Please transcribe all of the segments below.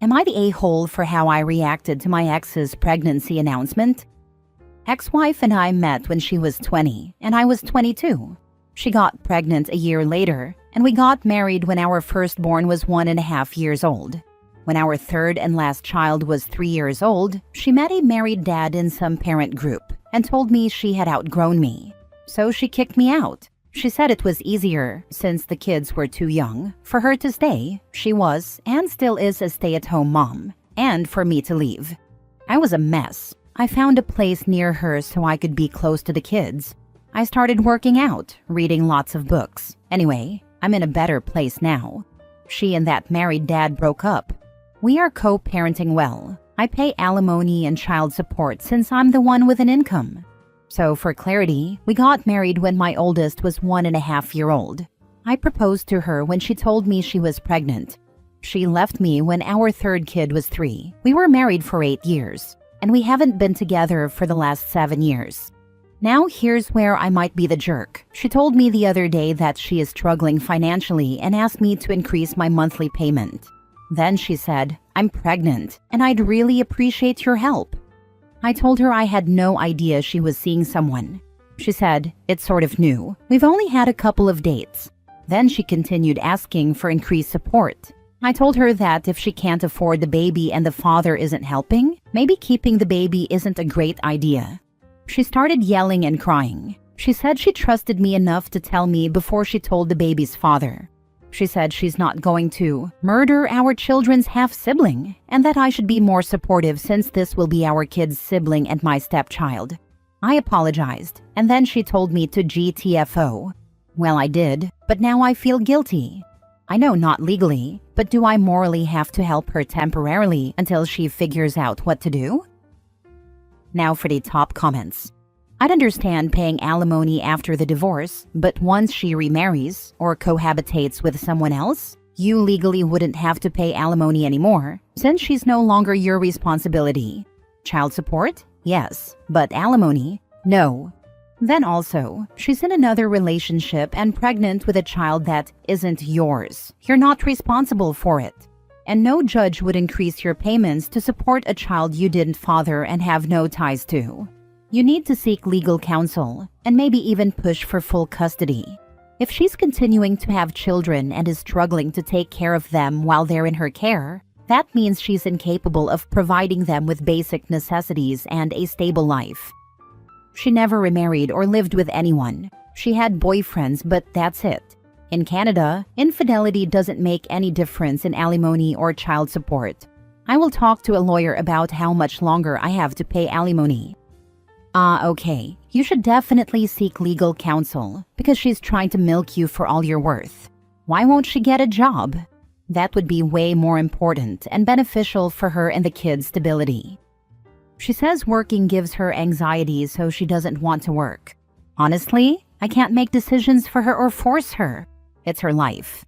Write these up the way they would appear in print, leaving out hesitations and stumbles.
Am I the a-hole for how I reacted to my ex's pregnancy announcement? Ex-wife and I met when she was 20 and I was 22. She got pregnant a year later, and we got married when our firstborn was 1.5 years old. When our third and last child was 3 years old, she met a married dad in some parent group and told me she had outgrown me. So she kicked me out. She said it was easier, since the kids were too young, for her to stay. She was, and still is, a stay-at-home mom, and for me to leave. I was a mess. I found a place near her so I could be close to the kids. I started working out, reading lots of books. Anyway, I'm in a better place now. She and that married dad broke up. We are co-parenting well. I pay alimony and child support since I'm the one with an income. So for clarity, we got married when my oldest was 1.5-year-old. I proposed to her when she told me she was pregnant. She left me when our third kid was 3. We were married for 8 years, and we haven't been together for the last 7 years. Now here's where I might be the jerk. She told me the other day that she is struggling financially and asked me to increase my monthly payment. Then she said, "I'm pregnant, and I'd really appreciate your help." I told her I had no idea she was seeing someone. She said, "It's sort of new. We've only had a couple of dates." Then she continued asking for increased support. I told her that if she can't afford the baby and the father isn't helping, maybe keeping the baby isn't a great idea. She started yelling and crying. She said she trusted me enough to tell me before she told the baby's father. She said she's not going to murder our children's half-sibling, and that I should be more supportive since this will be our kid's sibling and my stepchild. I apologized, and then she told me to GTFO. Well, I did, but now I feel guilty. I know not legally, but do I morally have to help her temporarily until she figures out what to do? Now for the top comments. I'd understand paying alimony after the divorce, but once she remarries or cohabitates with someone else, you legally wouldn't have to pay alimony anymore, since she's no longer your responsibility. Child support? Yes, but alimony? No. Then also, she's in another relationship and pregnant with a child that isn't yours. You're not responsible for it. And no judge would increase your payments to support a child you didn't father and have no ties to. You need to seek legal counsel, and maybe even push for full custody. If she's continuing to have children and is struggling to take care of them while they're in her care, that means she's incapable of providing them with basic necessities and a stable life. She never remarried or lived with anyone. She had boyfriends, but that's it. In Canada, infidelity doesn't make any difference in alimony or child support. I will talk to a lawyer about how much longer I have to pay alimony. Okay. You should definitely seek legal counsel because she's trying to milk you for all you're worth. Why won't she get a job? That would be way more important and beneficial for her and the kids' stability. She says working gives her anxiety, so she doesn't want to work. Honestly, I can't make decisions for her or force her. It's her life.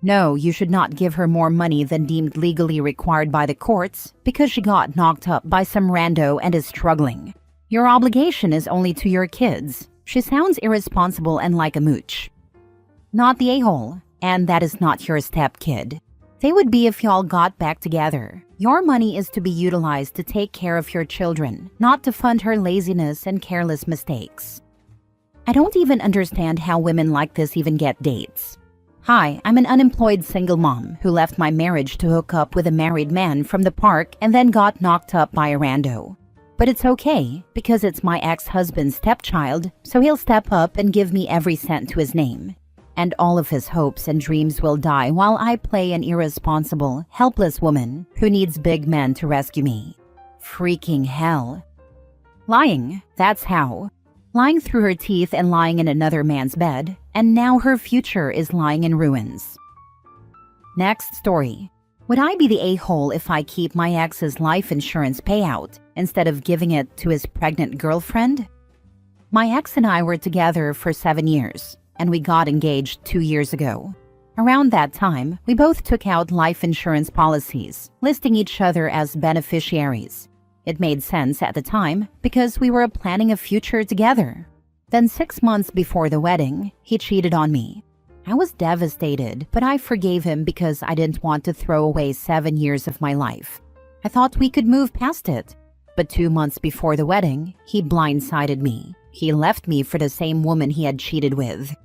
No, you should not give her more money than deemed legally required by the courts because she got knocked up by some rando and is struggling. Your obligation is only to your kids. She sounds irresponsible and like a mooch. Not the a-hole, and that is not your step-kid. They would be if y'all got back together. Your money is to be utilized to take care of your children, not to fund her laziness and careless mistakes. I don't even understand how women like this even get dates. Hi, I'm an unemployed single mom who left my marriage to hook up with a married man from the park and then got knocked up by a rando. But it's okay, because it's my ex-husband's stepchild, so he'll step up and give me every cent to his name. And all of his hopes and dreams will die while I play an irresponsible, helpless woman who needs big men to rescue me. Freaking hell. Lying, that's how. Lying through her teeth and lying in another man's bed, and now her future is lying in ruins. Next story. Would I be the a-hole if I keep my ex's life insurance payout instead of giving it to his pregnant girlfriend? My ex and I were together for 7 years, and we got engaged 2 years ago. Around that time, we both took out life insurance policies, listing each other as beneficiaries. It made sense at the time because we were planning a future together. Then 6 months before the wedding, he cheated on me. I was devastated, but I forgave him because I didn't want to throw away 7 years of my life. I thought we could move past it. But 2 months before the wedding, he blindsided me. He left me for the same woman he had cheated with.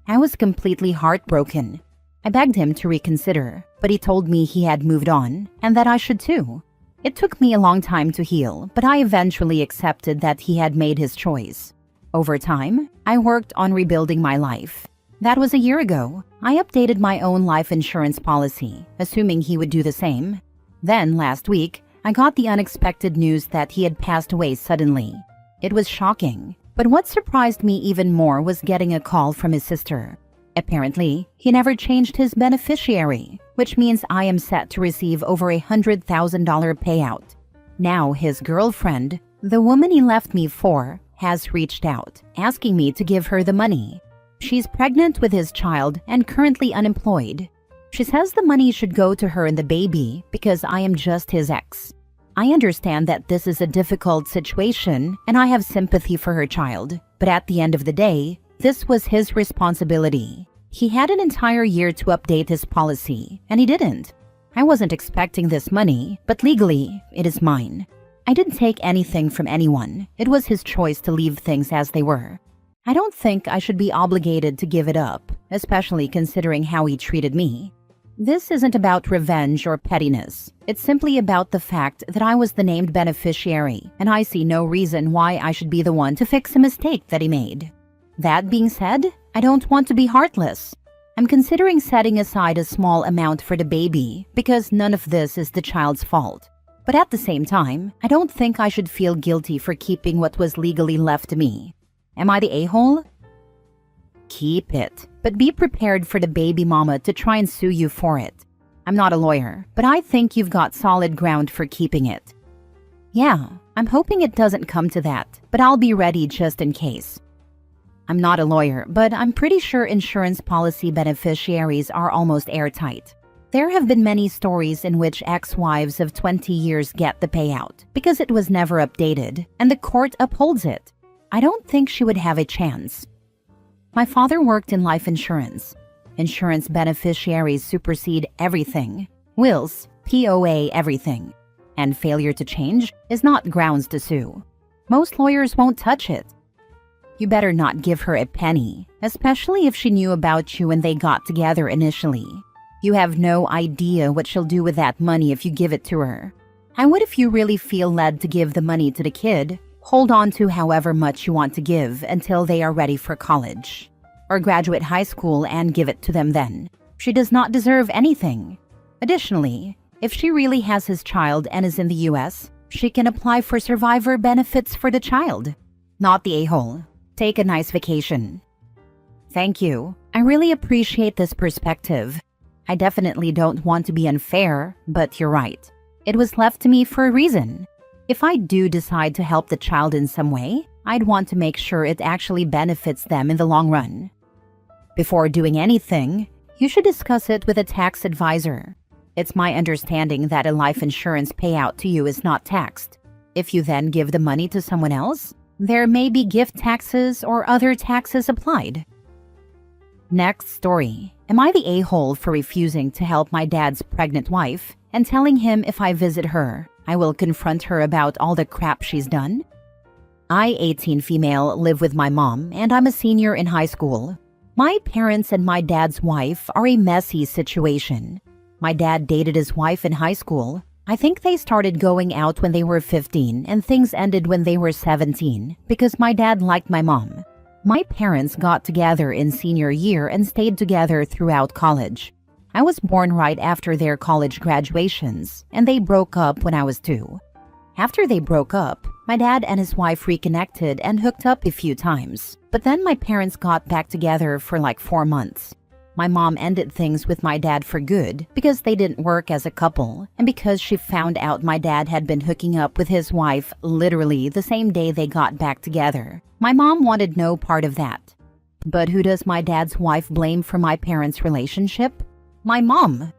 I was completely heartbroken. I begged him to reconsider, but he told me he had moved on and that I should too. It took me a long time to heal, but I eventually accepted that he had made his choice. Over time, I worked on rebuilding my life. That was a year ago. I updated my own life insurance policy, assuming he would do the same. Then, last week, I got the unexpected news that he had passed away suddenly. It was shocking, but what surprised me even more was getting a call from his sister. Apparently, he never changed his beneficiary, which means I am set to receive over $100,000 payout. Now his girlfriend, the woman he left me for, has reached out, asking me to give her the money. She's pregnant with his child and currently unemployed. She says the money should go to her and the baby because I am just his ex. I understand that this is a difficult situation and I have sympathy for her child, but at the end of the day, this was his responsibility. He had an entire year to update his policy, and he didn't. I wasn't expecting this money, but legally, it is mine. I didn't take anything from anyone. It was his choice to leave things as they were. I don't think I should be obligated to give it up, especially considering how he treated me. This isn't about revenge or pettiness. It's simply about the fact that I was the named beneficiary, and I see no reason why I should be the one to fix a mistake that he made. That being said, I don't want to be heartless. I'm considering setting aside a small amount for the baby because none of this is the child's fault. But at the same time, I don't think I should feel guilty for keeping what was legally left to me. Am I the a-hole? Keep it, but be prepared for the baby mama to try and sue you for it. I'm not a lawyer, but I think you've got solid ground for keeping it. Yeah, I'm hoping it doesn't come to that, but I'll be ready just in case. I'm not a lawyer, but I'm pretty sure insurance policy beneficiaries are almost airtight. There have been many stories in which ex-wives of 20 years get the payout because it was never updated, and the court upholds it. I don't think she would have a chance. My father worked in life insurance. Insurance beneficiaries supersede everything. Wills, POA everything. And failure to change is not grounds to sue. Most lawyers won't touch it. You better not give her a penny, especially if she knew about you when they got together initially. You have no idea what she'll do with that money if you give it to her. I would if you really feel led to give the money to the kid. Hold on to however much you want to give until they are ready for college. Or graduate high school and give it to them then. She does not deserve anything. Additionally, if she really has his child and is in the US, she can apply for survivor benefits for the child. Not the a-hole. Take a nice vacation. Thank you. I really appreciate this perspective. I definitely don't want to be unfair, but you're right. It was left to me for a reason. If I do decide to help the child in some way, I'd want to make sure it actually benefits them in the long run. Before doing anything, you should discuss it with a tax advisor. It's my understanding that a life insurance payout to you is not taxed. If you then give the money to someone else, there may be gift taxes or other taxes applied. Next story. Am I the a-hole for refusing to help my dad's pregnant wife and telling him if I visit her, I will confront her about all the crap she's done? I, 18 female, live with my mom and I'm a senior in high school. My parents and my dad's wife are a messy situation. My dad dated his wife in high school. I think they started going out when they were 15 and things ended when they were 17 because my dad liked my mom. My parents got together in senior year and stayed together throughout college. I was born right after their college graduations and they broke up when I was 2. After they broke up, my dad and his wife reconnected and hooked up a few times. But then my parents got back together for like 4 months. My mom ended things with my dad for good because they didn't work as a couple and because she found out my dad had been hooking up with his wife literally the same day they got back together. My mom wanted no part of that. But who does my dad's wife blame for my parents' relationship? My mom.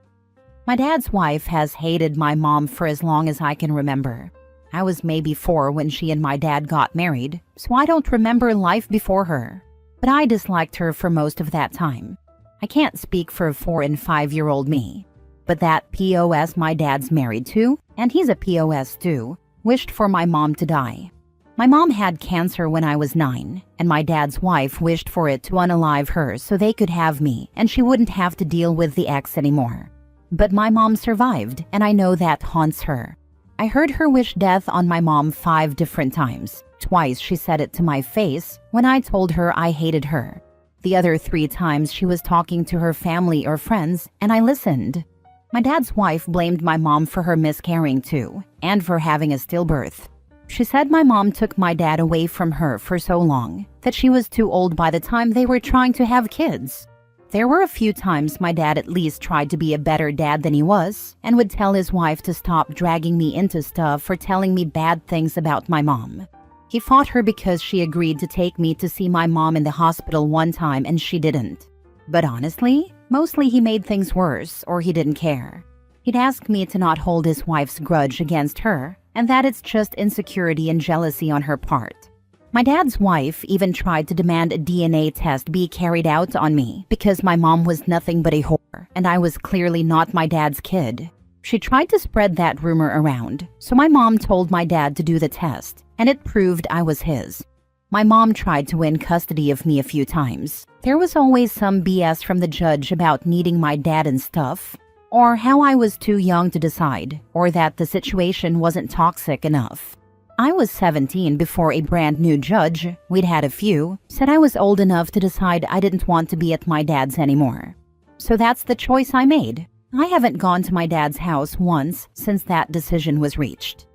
My dad's wife has hated my mom for as long as I can remember. I was maybe 4 when she and my dad got married, so I don't remember life before her. But I disliked her for most of that time. I can't speak for 4 and 5-year-old me. But that POS my dad's married to, and he's a POS too, wished for my mom to die. My mom had cancer when I was 9, and my dad's wife wished for it to unalive her so they could have me and she wouldn't have to deal with the ex anymore. But my mom survived, and I know that haunts her. I heard her wish death on my mom 5 different times. Twice she said it to my face when I told her I hated her. The other 3 times she was talking to her family or friends, and I listened. My dad's wife blamed my mom for her miscarrying too, and for having a stillbirth. She said my mom took my dad away from her for so long that she was too old by the time they were trying to have kids. There were a few times my dad at least tried to be a better dad than he was and would tell his wife to stop dragging me into stuff for telling me bad things about my mom. He fought her because she agreed to take me to see my mom in the hospital one time and she didn't. But honestly, mostly he made things worse or he didn't care. He'd ask me to not hold his wife's grudge against her and that it's just insecurity and jealousy on her part. My dad's wife even tried to demand a DNA test be carried out on me because my mom was nothing but a whore and I was clearly not my dad's kid. She tried to spread that rumor around, so my mom told my dad to do the test, and it proved I was his. My mom tried to win custody of me a few times. There was always some BS from the judge about needing my dad and stuff, or how I was too young to decide, or that the situation wasn't toxic enough. I was 17 before a brand new judge, we'd had a few, said I was old enough to decide I didn't want to be at my dad's anymore. So that's the choice I made. I haven't gone to my dad's house once since that decision was reached.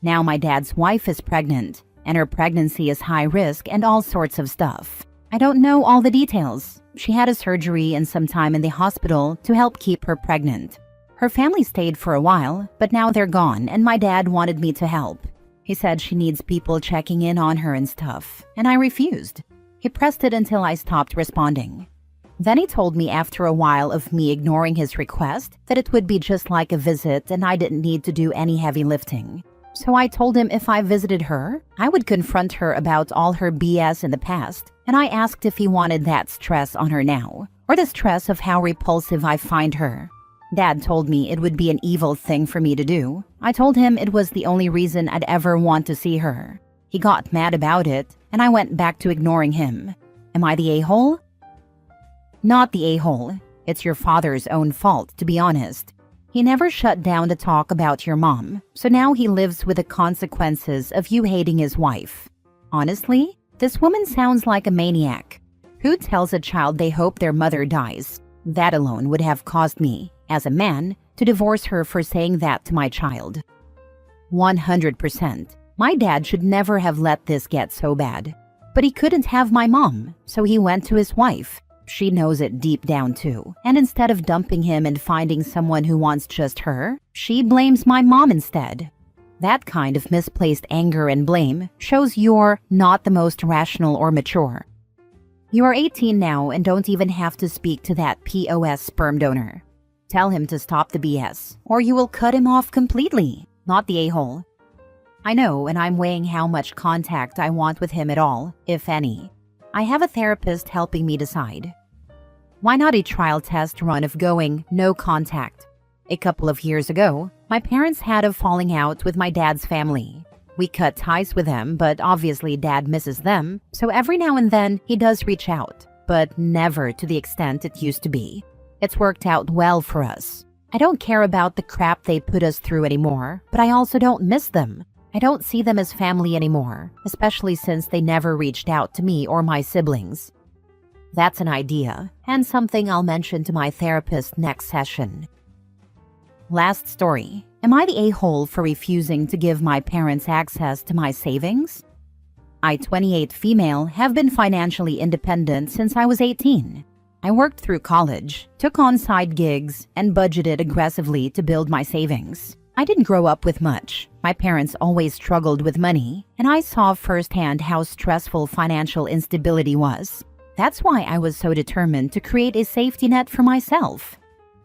Now my dad's wife is pregnant, and her pregnancy is high risk and all sorts of stuff. I don't know all the details. She had a surgery and some time in the hospital to help keep her pregnant. Her family stayed for a while, but now they're gone and my dad wanted me to help. He said she needs people checking in on her and stuff, and I refused. He pressed it until I stopped responding. Then he told me after a while of me ignoring his request that it would be just like a visit and I didn't need to do any heavy lifting. So I told him if I visited her, I would confront her about all her BS in the past, and I asked if he wanted that stress on her now, or the stress of how repulsive I find her. Dad told me it would be an evil thing for me to do. I told him it was the only reason I'd ever want to see her. He got mad about it, and I went back to ignoring him. Am I the a-hole? Not the a-hole. It's your father's own fault, to be honest. He never shut down to talk about your mom, so now he lives with the consequences of you hating his wife. Honestly, this woman sounds like a maniac. Who tells a child they hope their mother dies? That alone would have caused me, as a man, to divorce her for saying that to my child. 100%. My dad should never have let this get so bad. But he couldn't have my mom, so he went to his wife. She knows it deep down too, and instead of dumping him and finding someone who wants just her, she blames my mom instead. That kind of misplaced anger and blame shows you're not the most rational or mature. You are 18 now and don't even have to speak to that POS sperm donor. Tell him to stop the BS, or you will cut him off completely, not the a-hole. I know, and I'm weighing how much contact I want with him at all, if any. I have a therapist helping me decide. Why not a trial test run of going no contact? A couple of years ago, my parents had a falling out with my dad's family. We cut ties with them, but obviously dad misses them, so every now and then he does reach out, but never to the extent it used to be. It's worked out well for us. I don't care about the crap they put us through anymore, but I also don't miss them. I don't see them as family anymore, especially since they never reached out to me or my siblings. That's an idea, and something I'll mention to my therapist next session. Last story. Am I the a-hole for refusing to give my parents access to my savings? I, 28 female, have been financially independent since I was 18. I worked through college, took on side gigs, and budgeted aggressively to build my savings. I didn't grow up with much. My parents always struggled with money, and I saw firsthand how stressful financial instability was. That's why I was so determined to create a safety net for myself.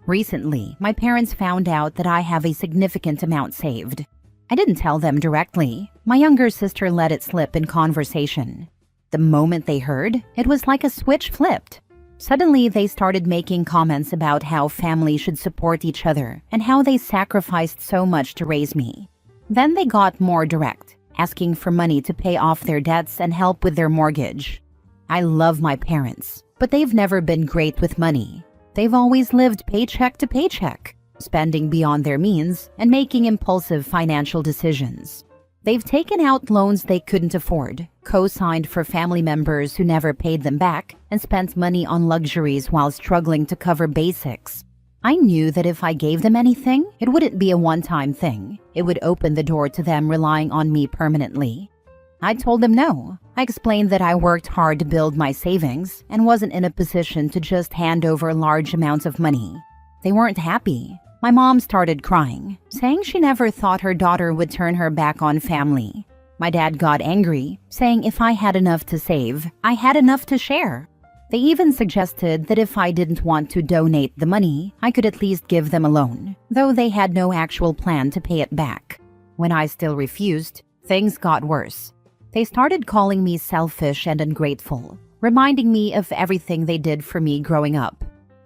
Recently, my parents found out that I have a significant amount saved. I didn't tell them directly. My younger sister let it slip in conversation. The moment they heard, it was like a switch flipped. Suddenly, they started making comments about how family should support each other and how they sacrificed so much to raise me. Then they got more direct, asking for money to pay off their debts and help with their mortgage. I love my parents, but they've never been great with money. They've always lived paycheck to paycheck, spending beyond their means and making impulsive financial decisions. They've taken out loans they couldn't afford, co-signed for family members who never paid them back, and spent money on luxuries while struggling to cover basics. I knew that if I gave them anything, it wouldn't be a one-time thing. It would open the door to them relying on me permanently. I told them no. I explained that I worked hard to build my savings and wasn't in a position to just hand over large amounts of money. They weren't happy. My mom started crying, saying she never thought her daughter would turn her back on family. My dad got angry, saying if I had enough to save, I had enough to share. They even suggested that if I didn't want to donate the money, I could at least give them a loan, though they had no actual plan to pay it back. When I still refused, things got worse. They started calling me selfish and ungrateful, reminding me of everything they did for me growing up.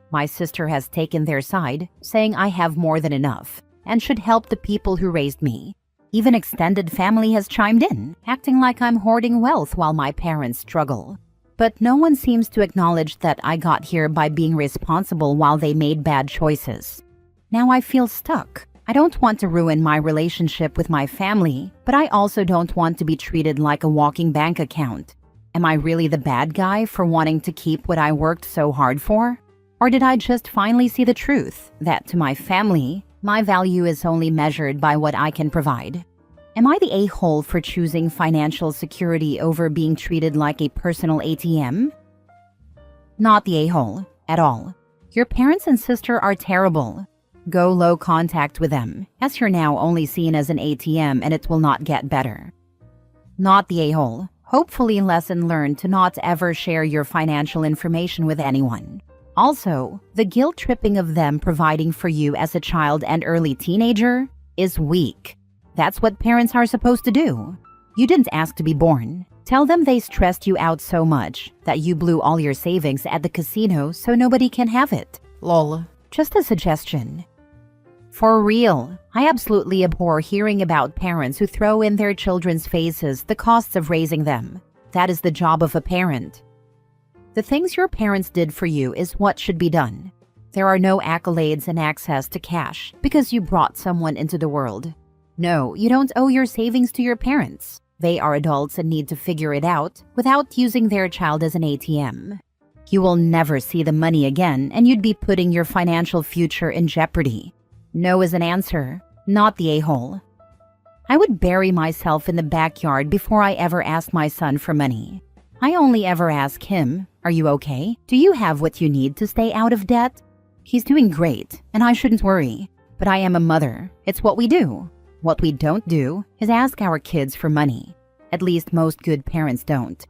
My sister has taken their side, saying I have more than enough and should help the people who raised me. Even extended family has chimed in, acting like I'm hoarding wealth while my parents struggle. But no one seems to acknowledge that I got here by being responsible while they made bad choices. Now I feel stuck. I don't want to ruin my relationship with my family, but I also don't want to be treated like a walking bank account. Am I really the bad guy for wanting to keep what I worked so hard for? Or did I just finally see the truth, that to my family, my value is only measured by what I can provide? Am I the a-hole for choosing financial security over being treated like a personal ATM? Not the a-hole, at all. Your parents and sister are terrible. Go low contact with them, as you're now only seen as an ATM and it will not get better. Not the a-hole. Hopefully lesson learned to not ever share your financial information with anyone. Also, the guilt-tripping of them providing for you as a child and early teenager is weak. That's what parents are supposed to do. You didn't ask to be born. Tell them they stressed you out so much that you blew all your savings at the casino so nobody can have it. Lol. Just a suggestion. For real, I absolutely abhor hearing about parents who throw in their children's faces the costs of raising them. That is the job of a parent. The things your parents did for you is what should be done. There are no accolades and access to cash because you brought someone into the world. No, you don't owe your savings to your parents. They are adults and need to figure it out without using their child as an ATM. You will never see the money again and you'd be putting your financial future in jeopardy. No is an answer, not the a-hole. I would bury myself in the backyard before I ever asked my son for money. I only ever ask him, "Are you okay? Do you have what you need to stay out of debt?" He's doing great, and I shouldn't worry. But I am a mother. It's what we do. What we don't do is ask our kids for money. At least most good parents don't.